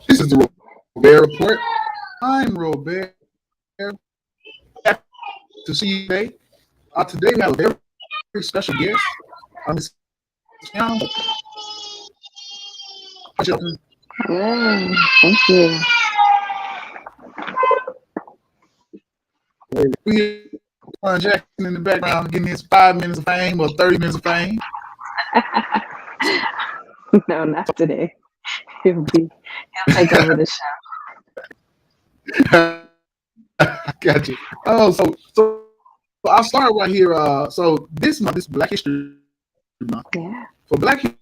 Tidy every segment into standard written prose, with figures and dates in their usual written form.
This is the Robaer Report. I'm Robaer. Happy to see you today. Today we have a very special guest, Miss Kiana Shelton. Yeah, thank you. We hear Jackson in the background getting his 5 minutes of fame or 30 minutes of fame. No, not today. He'll take over the show. Gotcha. Oh, so I'll start right here. So this month, this Black History Month, Yeah. for Black History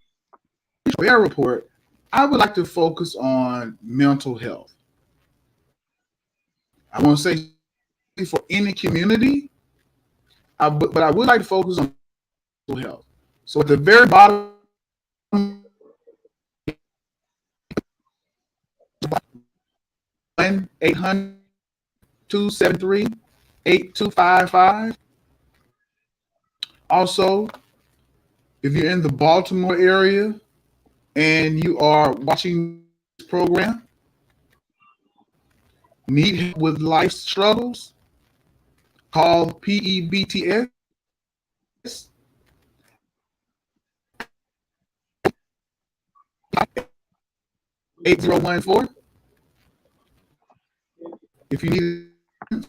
Fair Report, I would like to focus on mental health. I want to say for any community, but I would like to focus on mental health. So at the very bottom, 1-800-273-8255. Also, if you're in the Baltimore area and you are watching this program, need help with life struggles, call PEBTS 8014. If you need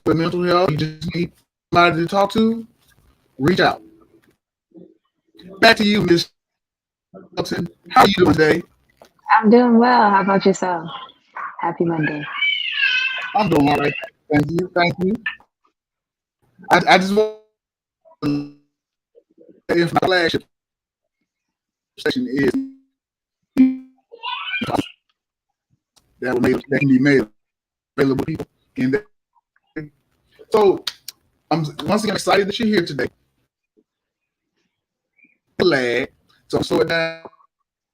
for mental health, you just need somebody to talk to, reach out. Back to you, Miss Shelton. How are you doing today? I'm doing well. How about yourself? Happy Monday. I'm doing all right. Thank you. Thank you. I just want to if my flagship station is that can be made available to people. And so I'm once again excited that you're here today. Glad. So I'm slow it down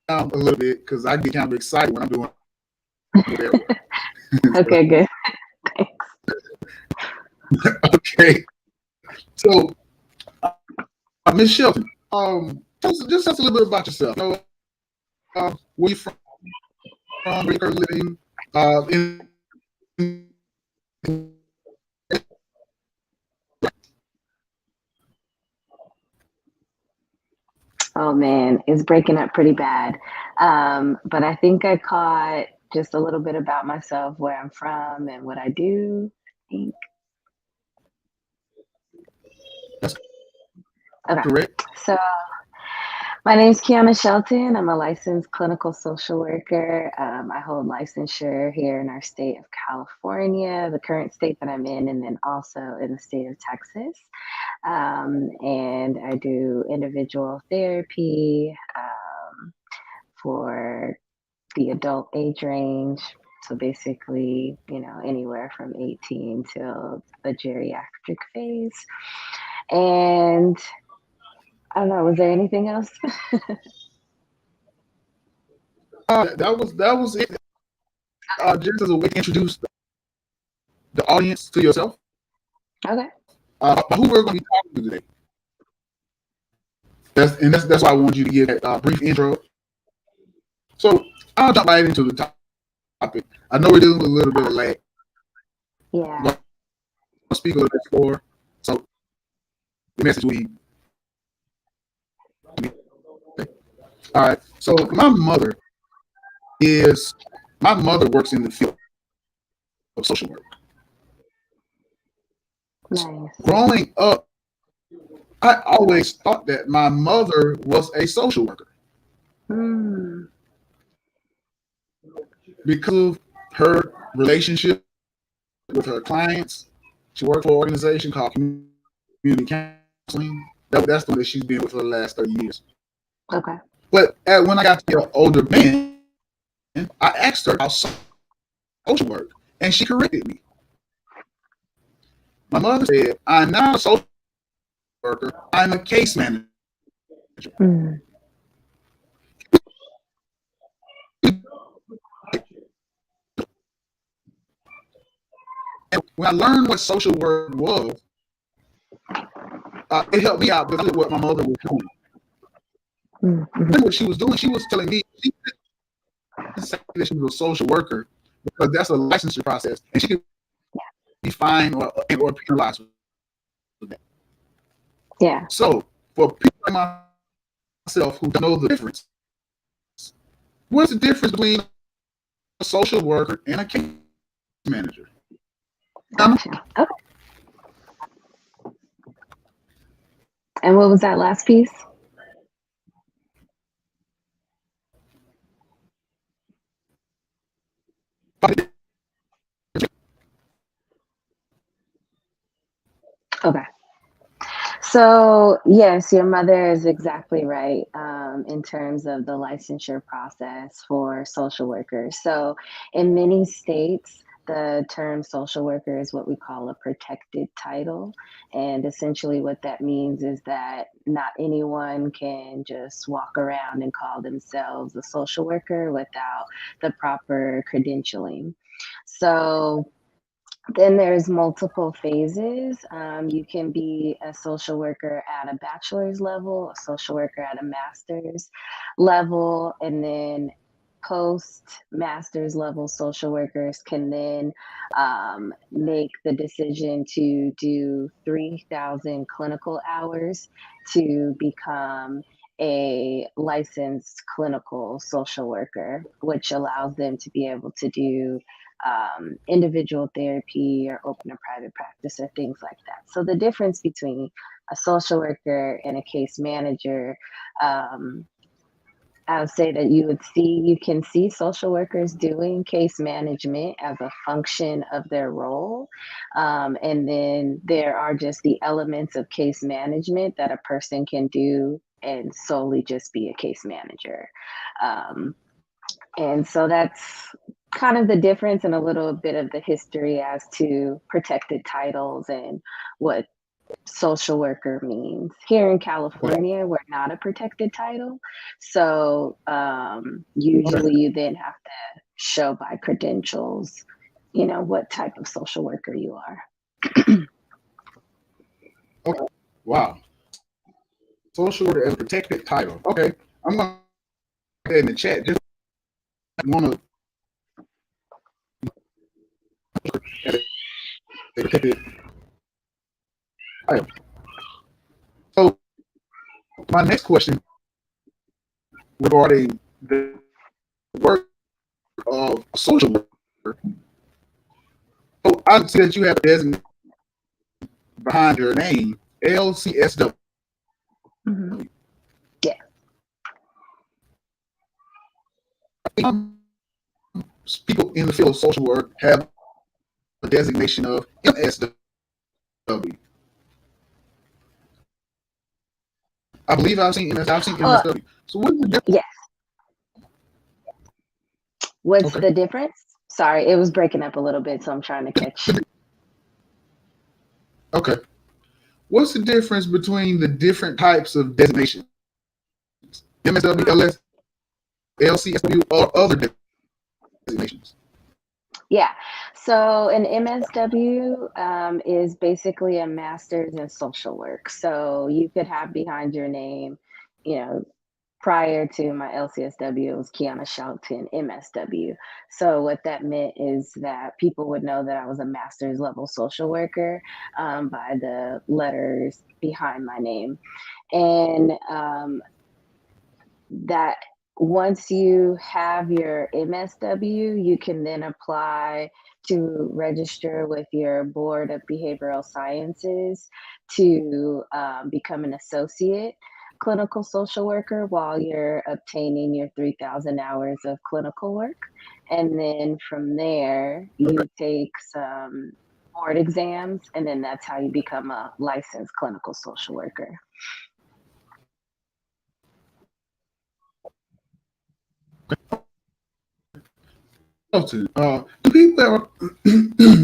a little bit because I get kind of excited when I'm doing it. Okay, good. Okay. So Miss Shelton, just tell us a little bit about yourself. Where you from? Where you currently living? In Oh man, it's breaking up pretty bad. But I think I caught just a little bit about myself, where I'm from, and what I do. I think. that's Okay. correct. So my name's Kiana Shelton. I'm a licensed clinical social worker. I hold licensure here in our state of California, the current state that I'm in, and then also in the state of Texas. And I do individual therapy for the adult age range. So basically, anywhere from 18 till the geriatric phase. And I don't know, was there anything else? That was it. Just as a way to introduce the audience to yourself. Okay. Who we're going to be talking to today. That's why I wanted you to give that brief intro. So I'll jump right into the topic. I know we're dealing with a little bit of lag. Yeah. I'll speak a little bit slower. So the message we all right. So my mother works in the field of social work. Nice. Growing up, I always thought that my mother was a social worker because of her relationship with her clients. She worked for an organization called Community Counseling. That's the one that she's been with for the last 30 years. Okay. But when I got to be an older man, I asked her about social work, and she corrected me. My mother said, "I'm not a social worker. I'm a case manager." Mm. And when I learned what social work was, it helped me out because of what my mother was doing. Mm-hmm. Then what she was doing, she was telling me say that she was a social worker because that's a licensure process, and she could be fined or penalized with that. Yeah. So for people like myself who don't know the difference, what's the difference between a social worker and a case manager? Gotcha. Okay. And what was that last piece? Okay. So, yes, your mother is exactly right in terms of the licensure process for social workers. So, in many states, the term social worker is what we call a protected title. And essentially, what that means is that not anyone can just walk around and call themselves a social worker without the proper credentialing. So, then there's multiple phases. You can be a social worker at a bachelor's level, a social worker at a master's level, and then post master's level social workers can then make the decision to do 3,000 clinical hours to become a licensed clinical social worker, which allows them to be able to do individual therapy or open a private practice or things like that. So the difference between a social worker and a case manager, I would say that you can see social workers doing case management as a function of their role. And then there are just the elements of case management that a person can do and solely just be a case manager. Um, and so that's kind of the difference and a little bit of the history as to protected titles and what social worker means. Here in California, we're not a protected title. So usually you then have to show by credentials, what type of social worker you are. Okay. Wow. Social worker as a protected title. Okay. I'm going to put that in the chat. Just want to as a protected title. So my next question regarding the work of a social worker. So I see that you have a designation behind your name, LCSW. Mm-hmm. Yeah. People in the field of social work have a designation of MSW. I believe I've seen MSW. So what's the difference? Yes. What's Okay. the difference? Sorry, it was breaking up a little bit, so I'm trying to catch. Okay. What's the difference between the different types of designations? MSW, LS, LCSW, or other designations? Yeah. So an MSW is basically a master's in social work. So you could have behind your name, you know, prior to my LCSW, it was Kiana Shelton, MSW. So what that meant is that people would know that I was a master's level social worker by the letters behind my name. And that once you have your MSW, you can then apply to register with your Board of Behavioral Sciences to become an associate clinical social worker while you're obtaining your 3,000 hours of clinical work. And then from there, you take some board exams, and then that's how you become a licensed clinical social worker. Do people ever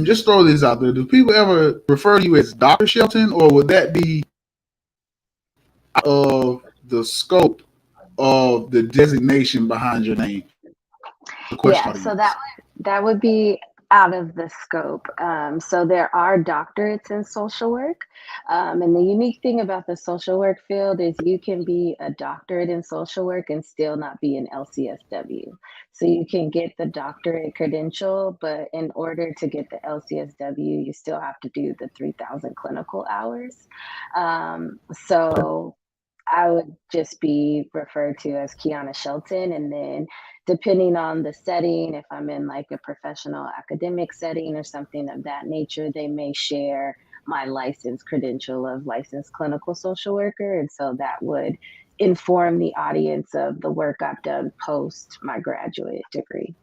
just throw this out there? Do people ever refer to you as Dr. Shelton, or would that be out of the scope of the designation behind your name? The question Yeah, so audience. that would be out of the scope. So there are doctorates in social work. And the unique thing about the social work field is you can be a doctorate in social work and still not be an LCSW. So you can get the doctorate credential, but in order to get the LCSW, you still have to do the 3,000 clinical hours. So I would just be referred to as Kiana Shelton. And then, depending on the setting, if I'm in like a professional academic setting or something of that nature, they may share my license credential of licensed clinical social worker. And so that would inform the audience of the work I've done post my graduate degree.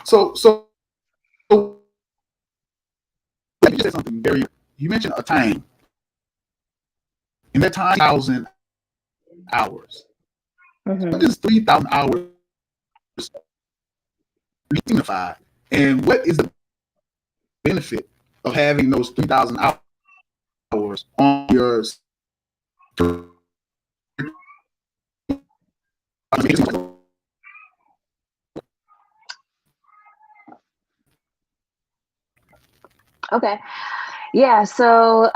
So you said something very. You mentioned a time, and that time 1,000 hours. Mm-hmm. What is 3,000 hours signified, and what is the benefit of having those 3,000 hours on your? Okay. Yeah, so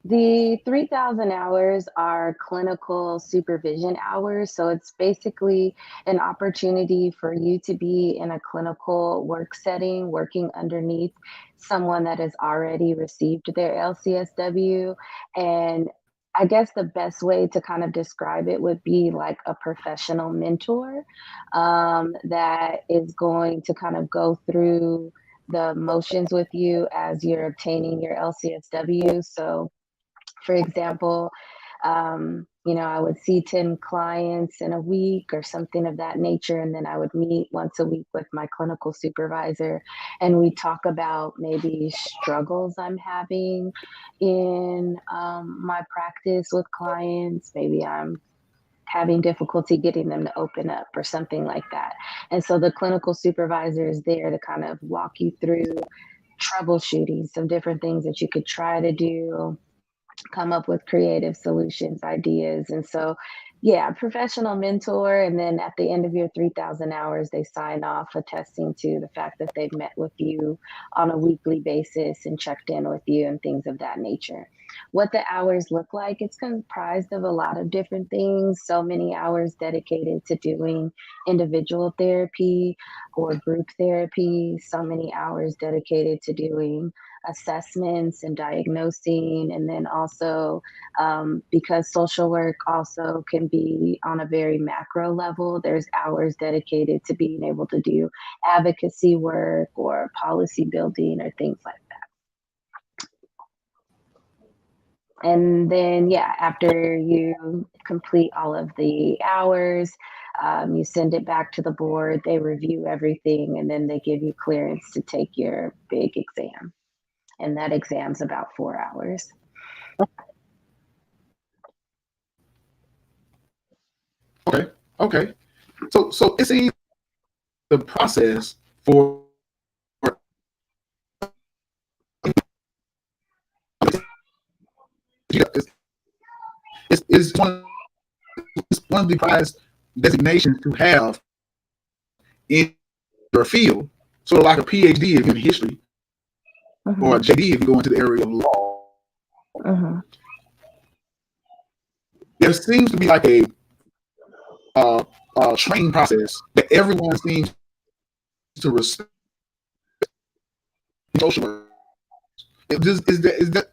the 3,000 hours are clinical supervision hours. So it's basically an opportunity for you to be in a clinical work setting, working underneath someone that has already received their LCSW. And I guess the best way to kind of describe it would be like a professional mentor that is going to kind of go through the motions with you as you're obtaining your LCSW. So, for example, I would see 10 clients in a week or something of that nature. And then I would meet once a week with my clinical supervisor. And we talk about maybe struggles I'm having in my practice with clients. Maybe I'm having difficulty getting them to open up or something like that. And so the clinical supervisor is there to kind of walk you through troubleshooting some different things that you could try to do, come up with creative solutions, ideas. And so, yeah, professional mentor. And then at the end of your 3,000 hours, they sign off attesting to the fact that they've met with you on a weekly basis and checked in with you and things of that nature. What the hours look like, it's comprised of a lot of different things. So many hours dedicated to doing individual therapy or group therapy, so many hours dedicated to doing assessments and diagnosing. And then also, because social work also can be on a very macro level, there's hours dedicated to being able to do advocacy work or policy building or things like that. And then, yeah, after you complete all of the hours, you send it back to the board, they review everything, and then they give you clearance to take your big exam. And that exam's about 4 hours. Okay. So it seems the process for is one of the prized designations to have in your field. So like a PhD if you're in history, or a Mm-hmm. JD if you go into the area of law. Mm-hmm. There seems to be like uh, a training process that everyone seems to respect social work. Does that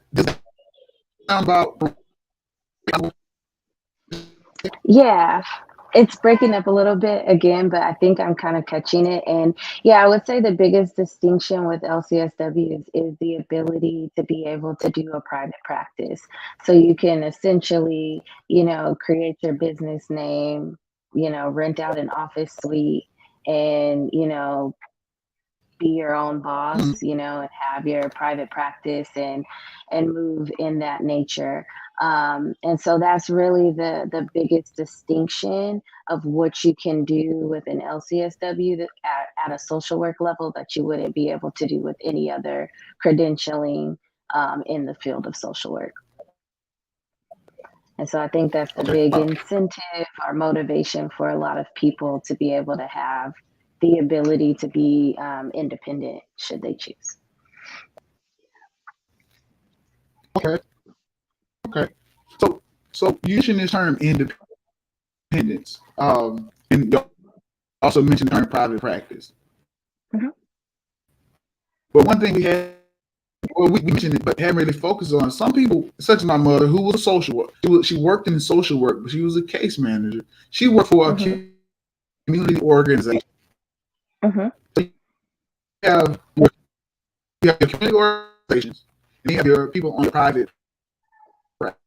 sound about? Yeah, it's breaking up a little bit again, but I think I'm kind of catching it. And yeah, I would say the biggest distinction with LCSWs is the ability to be able to do a private practice. So you can essentially, create your business name, rent out an office suite and, be your own boss, and have your private practice and move in that nature. And so that's really the biggest distinction of what you can do with an LCSW that at a social work level that you wouldn't be able to do with any other credentialing in the field of social work. And so I think that's a Okay. big incentive or motivation for a lot of people to be able to have the ability to be independent should they choose. Okay. Okay. So you mentioned this term independence. And you also mentioned the term private practice. Mhm. But one thing we mentioned it, but haven't really focused on some people, such as my mother, who was a social worker. She worked in social work, but she was a case manager. She worked for a Mhm. community organization. Mhm. So you have your community organizations, and you have your people on private practice.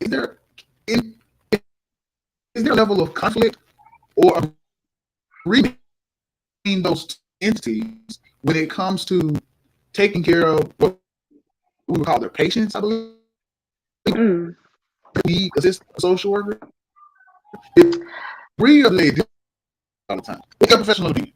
Is there is, is there a level of conflict or agreement between those entities when it comes to taking care of what we would call their patients? I believe Mm. we assist a social worker. If we are led all the time, what's your professional opinion?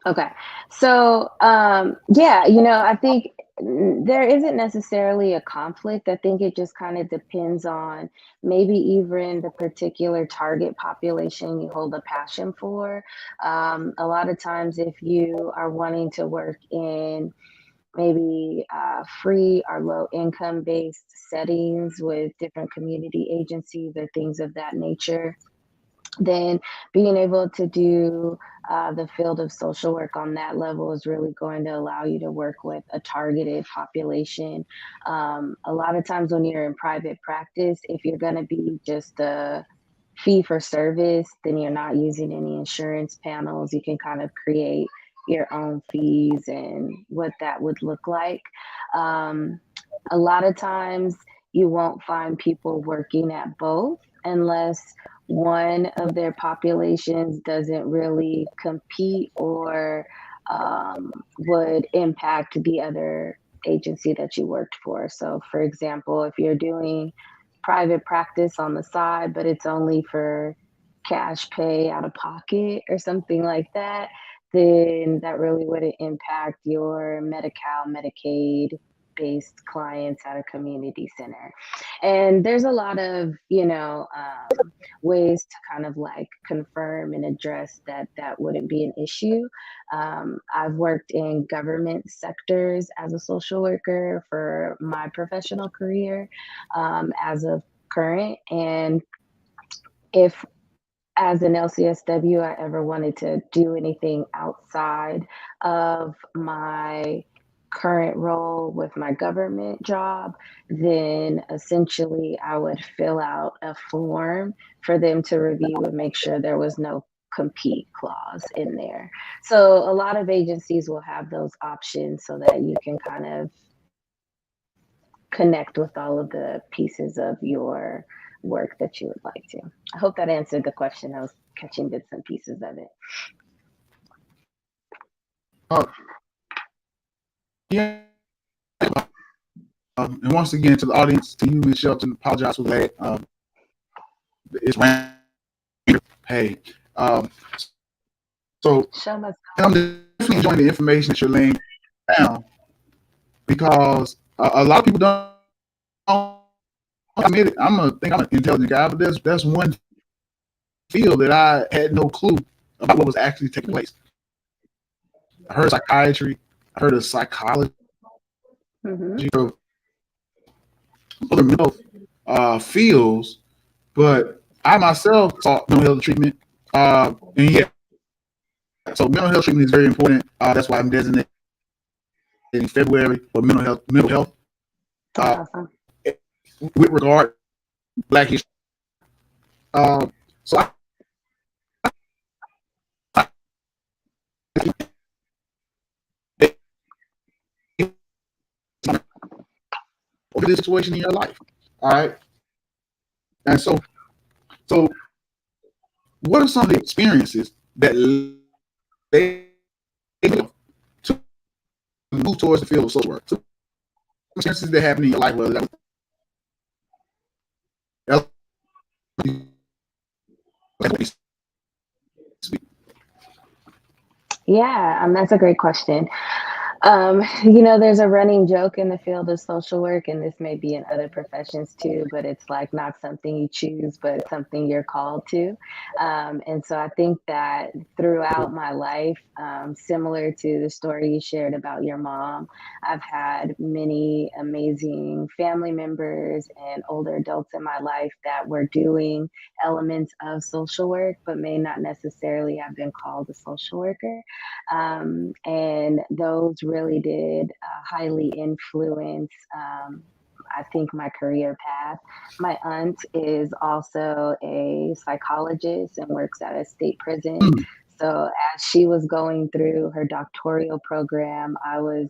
Okay. So, yeah, I think there isn't necessarily a conflict. I think it just kind of depends on maybe even the particular target population you hold a passion for. A lot of times, if you are wanting to work in maybe free or low income based settings with different community agencies or things of that nature, then being able to do the field of social work on that level is really going to allow you to work with a targeted population. A lot of times when you're in private practice, if you're going to be just a fee for service, then you're not using any insurance panels. You can kind of create your own fees and what that would look like. Um, a lot of times you won't find people working at both unless one of their populations doesn't really compete or would impact the other agency that you worked for. So, for example, if you're doing private practice on the side, but it's only for cash pay out of pocket or something like that, then that really wouldn't impact your Medi-Cal, Medicaid based clients at a community center. And there's a lot of, ways to kind of like confirm and address that that wouldn't be an issue. I've worked in government sectors as a social worker for my professional career as of current. And if as an LCSW, I ever wanted to do anything outside of my current role with my government job, then essentially I would fill out a form for them to review and make sure there was no compete clause in there. So a lot of agencies will have those options so that you can kind of connect with all of the pieces of your work that you would like to. I hope that answered the question. I was catching bits and pieces of it. Uh, yeah. And once again, to the audience, to you, Ms. Shelton, apologize for that. It's random. Hey, so Show must I'm definitely enjoying the information that you're laying down because a lot of people don't. I admit it. I'm an intelligent guy, but there's one field that I had no clue about what was actually taking place. I heard psychiatry, I heard of psychology, go. of other mental fields, but I myself taught mental health treatment. And yeah, so mental health treatment is very important. That's why I'm designated in February for mental health. That's Uh, awesome. with regard to Black history. So over this situation in your life. All right. And so what are some of the experiences that they to move towards the field of social work? So experiences that happen in your life, whether that was Yeah, that's a great question. There's a running joke in the field of social work, and this may be in other professions too, but it's like not something you choose, but something you're called to. And so I think that throughout my life, similar to the story you shared about your mom, I've had many amazing family members and older adults in my life that were doing elements of social work, but may not necessarily have been called a social worker. And those really did highly influence, I think, my career path. My aunt is also a psychologist and works at a state prison. Mm, So as she was going through her doctoral program, I was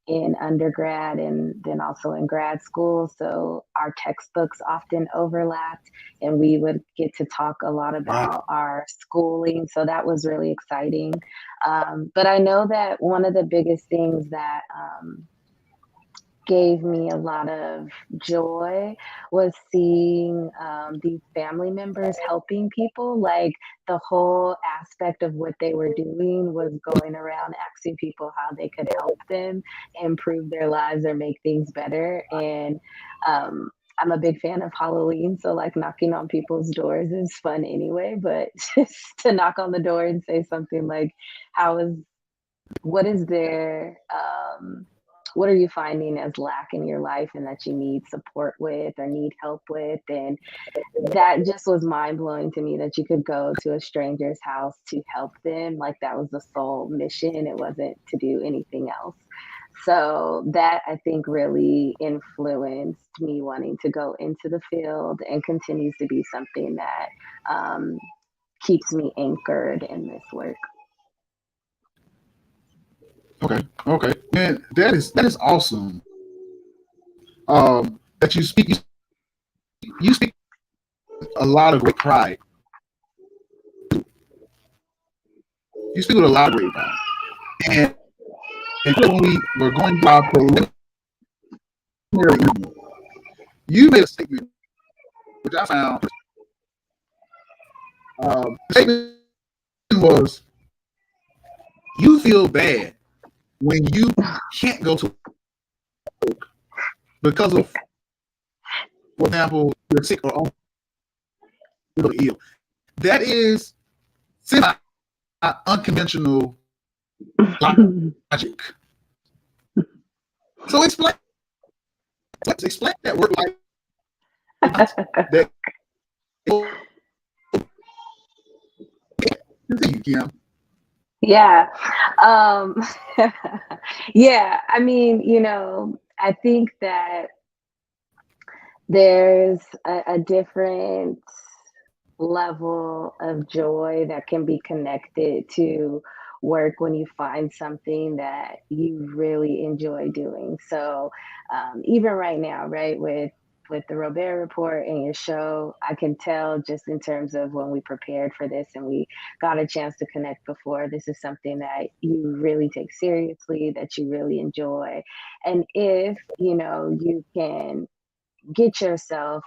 in undergrad and then also in grad school. So our textbooks often overlapped, and we would get to talk a lot wow. about our schooling. So that was really exciting. But I know that one of the biggest things that gave me a lot of joy was seeing these family members helping people. Like the whole aspect of what they were doing was going around asking people how they could help them improve their lives or make things better. And um, I'm a big fan of Halloween, so like knocking on people's doors is fun anyway. But just to knock on the door and say something like, "How is what is there what are you finding as lack in your life and that you need support with or need help with?" And that just was mind blowing to me that you could go to a stranger's house to help them. Like that was the sole mission. It wasn't to do anything else. So that I think really influenced me wanting to go into the field and continues to be something that um, keeps me anchored in this work. Okay. Okay. Man, that is awesome. That you speak a lot of great pride. You speak with a lot of great pride. And when we were going through our preliminary interview, you made a statement which I found the statement was you feel bad when you can't go to because of, for example, you're sick or ill. That is semi unconventional logic. So explain that work life that continue, Kim. Yeah. Um, yeah. I mean, I think that there's a different level of joy that can be connected to work when you find something that you really enjoy doing. So even right now, right, with the Robaer report and your show, I can tell just in terms of when we prepared for this and we got a chance to connect before, this is something that you really take seriously, that you really enjoy. And if, you can get yourself,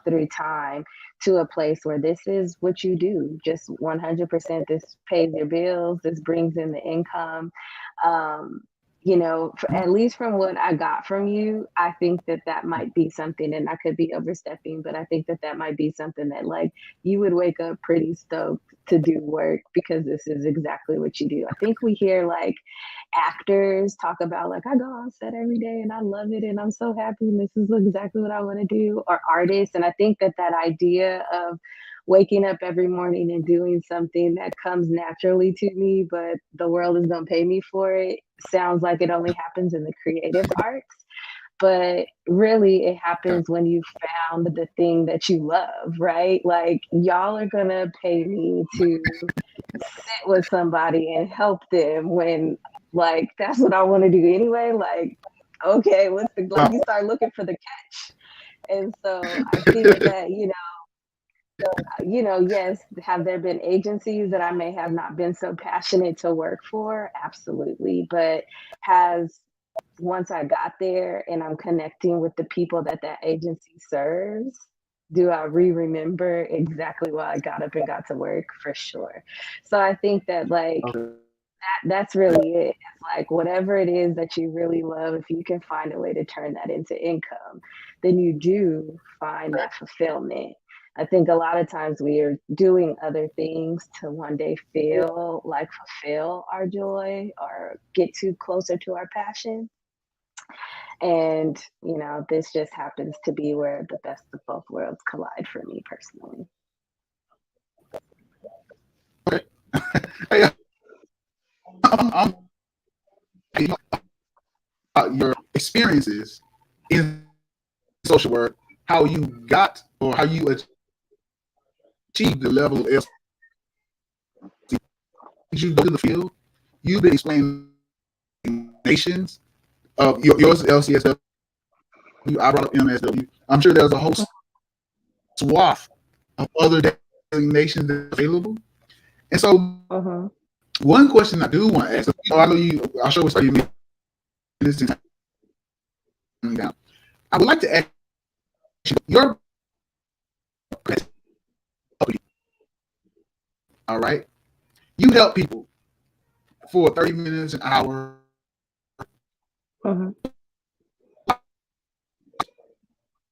through time to a place where this is what you do, just 100%. This pays your bills, this brings in the income. Um, at least from what I got from you, I think that that might be something, and I could be overstepping, but I think that that might be something that like you would wake up pretty stoked to do work because this is exactly what you do. I think we hear like actors talk about like I go on set every day and I love it and I'm so happy and this is exactly what I want to do, or artists. And I think that that idea of waking up every morning and doing something that comes naturally to me but the world is going to pay me for it sounds like it only happens in the creative arts, but really it happens when you found the thing that you love, right? Like y'all are going to pay me to sit with somebody and help them when like that's what I want to do anyway. Like, okay, what's the like Wow. you start looking for the catch. And so I think that, yes, have there been agencies that I may have not been so passionate to work for? Absolutely. But has once I got there and I'm connecting with the people that that agency serves, do I remember exactly why I got up and got to work? For sure. So I think that like Okay. That's really it. It's like whatever it is that you really love, if you can find a way to turn that into income, then you do find that fulfillment. I think a lot of times we are doing other things to one day feel like fulfill our joy or get too closer to our passion. And, this just happens to be where the best of both worlds collide for me personally. Hey, I'm your experiences in social work, how you got or how you achieved the level of LC. Did you go to the field? You've been explaining nations of yours LCSW. I brought up MSW. I'm sure there's a whole swath of other designations available. And so, Uh-huh. one question I do want to ask, I know you, I'll show us 30 minutes down. I would like to ask you, your all right, you help people for 30 minutes, an hour. Uh-huh.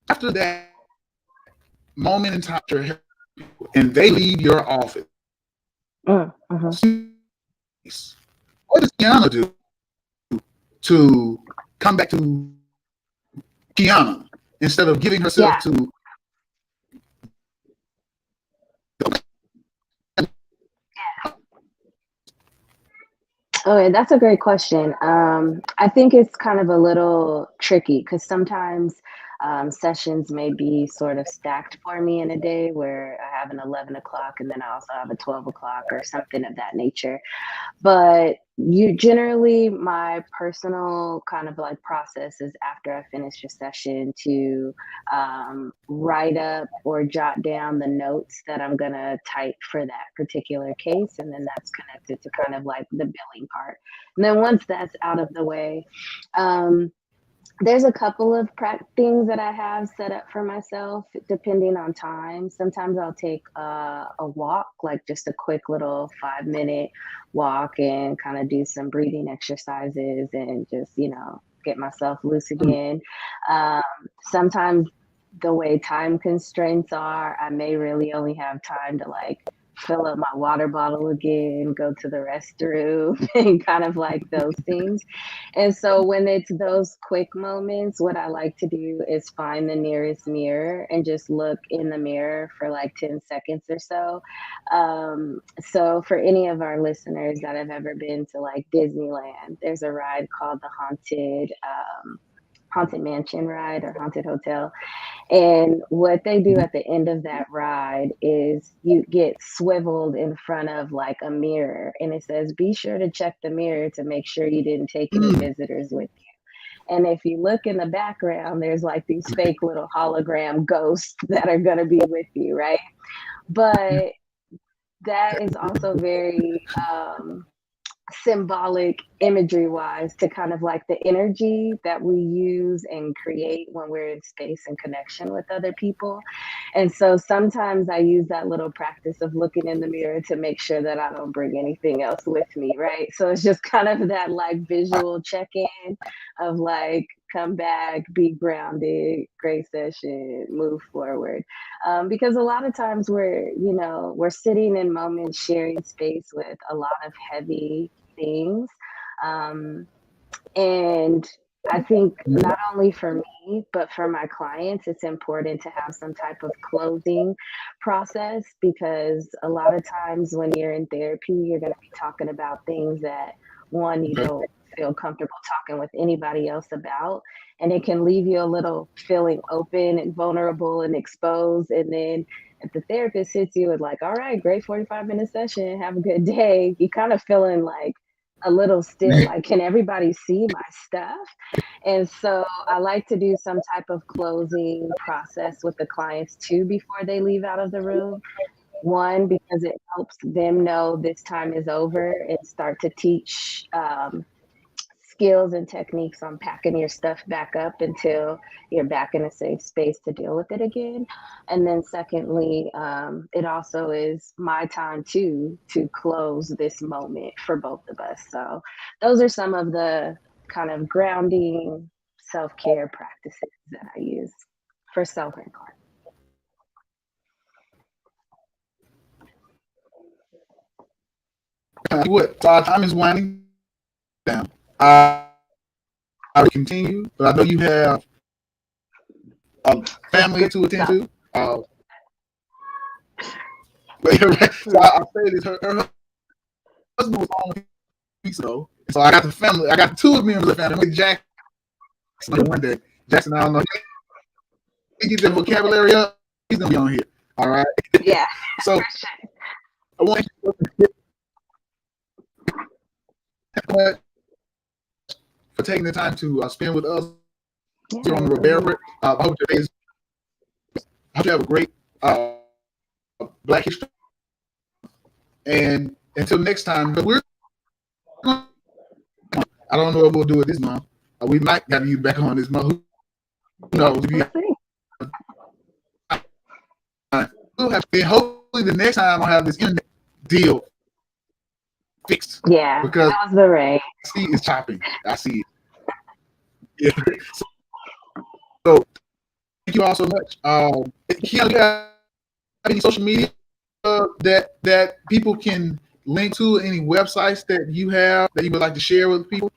After that moment in time, and they leave your office, Uh-huh. what does Kiana do to come back to Kiana instead of giving herself Yeah. to? Okay, that's a great question. I think it's kind of a little tricky because sometimes sessions may be sort of stacked for me in a day where I have an 11 o'clock and then I also have a 12 o'clock or something of that nature. But you generally, my personal kind of like process is after I finish a session to write up or jot down the notes that I'm gonna type for that particular case, and then that's connected to kind of like the billing part. And then once that's out of the way, um, there's a couple of things that I have set up for myself depending on time. Sometimes I'll take a walk, like just a quick little 5-minute walk and kind of do some breathing exercises and just, get myself loose again. Um, Sometimes the way time constraints are, I may really only have time to like fill up my water bottle again, go to the restroom, and kind of like those things. And so when it's those quick moments, what I like to do is find the nearest mirror and just look in the mirror for like 10 seconds or so. So for any of our listeners that have ever been to like Disneyland, there's a ride called the Haunted Mansion ride or Haunted Hotel. And what they do at the end of that ride is you get swiveled in front of like a mirror and it says, be sure to check the mirror to make sure you didn't take any visitors with you. And if you look in the background, there's like these fake little hologram ghosts that are going to be with you, right? But that is also very symbolic imagery wise to kind of like the energy that we use and create when we're in space and connection with other people. And so sometimes I use that little practice of looking in the mirror to make sure that I don't bring anything else with me, right? So it's just kind of that like visual check-in of like come back, be grounded, great session, move forward. Because a lot of times we're sitting in moments, sharing space with a lot of heavy things. Um, and I think not only for me, but for my clients, it's important to have some type of closing process because a lot of times when you're in therapy, you're going to be talking about things that one, you don't feel comfortable talking with anybody else about. And it can leave you a little feeling open and vulnerable and exposed. And then if the therapist hits you with like, all right, great 45-minute session, have a good day, you kind of feeling like a little still like, can everybody see my stuff? And so I like to do some type of closing process with the clients too before they leave out of the room. One, because it helps them know this time is over and start to teach skills and techniques on packing your stuff back up until you're back in a safe space to deal with it again. And then secondly, it also is my time too to close this moment for both of us. So those are some of the kind of grounding self-care practices that I use for self and client. What? So our time is winding down. I will continue, but I know you have a family to attend to. So I say this: her husband was on weeks ago, so I got the family. I got two members of the family. With Jackson one day. Jackson, I don't know. He gets that vocabulary up. He's gonna be on here. All right. Yeah. So I want you to for taking the time to spend with us here on the Robaer. I hope you have a great Black History. And until next time, but I don't know what we'll do it this month. We might have you back on this month. Who knows? We'll have to, hopefully the next time I'll have this internet deal fixed. Yeah, because that was the Ray. I see it's chopping. I see it. Yeah. So thank you all so much. Kiana, you have any social media that people can link to? Any websites that you have that you would like to share with people?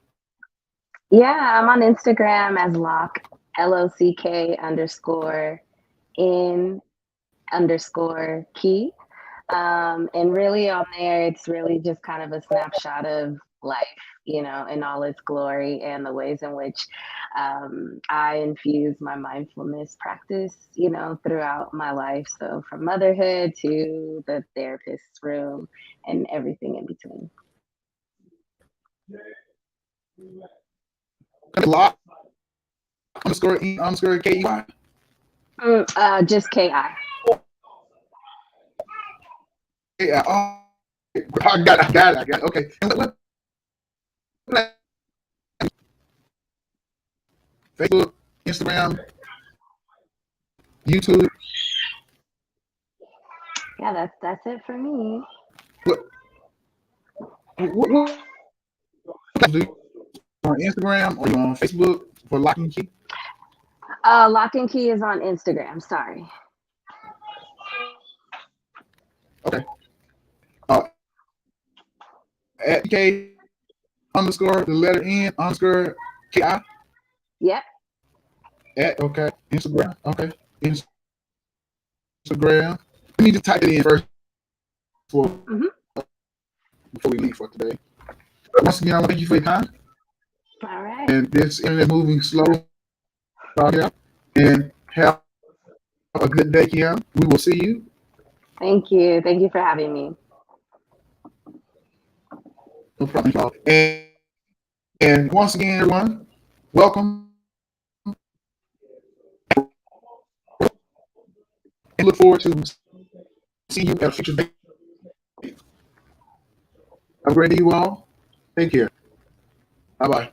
Yeah, I'm on Instagram as Lock, LOCK_in_key. And really on there, it's really just kind of a snapshot of life, in all its glory and the ways in which I infuse my mindfulness practice, throughout my life. So from motherhood to the therapist's room and everything in between. Lock _E_KEY. Just KI. Yeah. Oh, I got it. Okay. And Facebook, Instagram, YouTube. Yeah, that's it for me. What do you on Instagram or you on Facebook for Lock and Key? Lock and Key is on Instagram. Sorry. Okay. At K _ the letter N _ KI. Yep. Okay. Instagram. Okay. Instagram. Let me just type it in first before we leave for today. Once again, I want to thank you for your time. All right. And this internet moving slow out here. And have a good day, Kiana. We will see you. Thank you. Thank you for having me. No problem, y'all. And once again, everyone, welcome. And look forward to seeing you at a future date. Have a great day, you all. Take care. Bye-bye.